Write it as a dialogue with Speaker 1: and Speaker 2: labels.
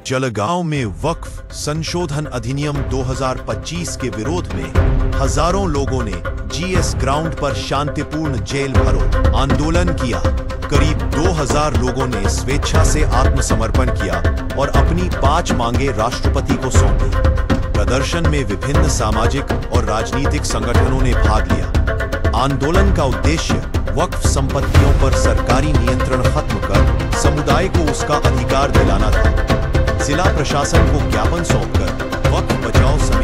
Speaker 1: जलगांव में वक्फ संशोधन अधिनियम 2025 के विरोध में हजारों लोगों ने जीएस ग्राउंड पर शांतिपूर्ण जेल भरो आंदोलन किया। करीब 2000 लोगों ने स्वेच्छा से आत्मसमर्पण किया और अपनी 5 मांगे राष्ट्रपति को सौंपी। प्रदर्शन में विभिन्न सामाजिक और राजनीतिक संगठनों ने भाग लिया। आंदोलन का उद्देश्य वक्फ संपत्तियों पर सरकारी नियंत्रण खत्म कर समुदाय को उसका अधिकार दिलाना था। जिला प्रशासन को ज्ञापन सौंपकर वक्फ बचाओ समिति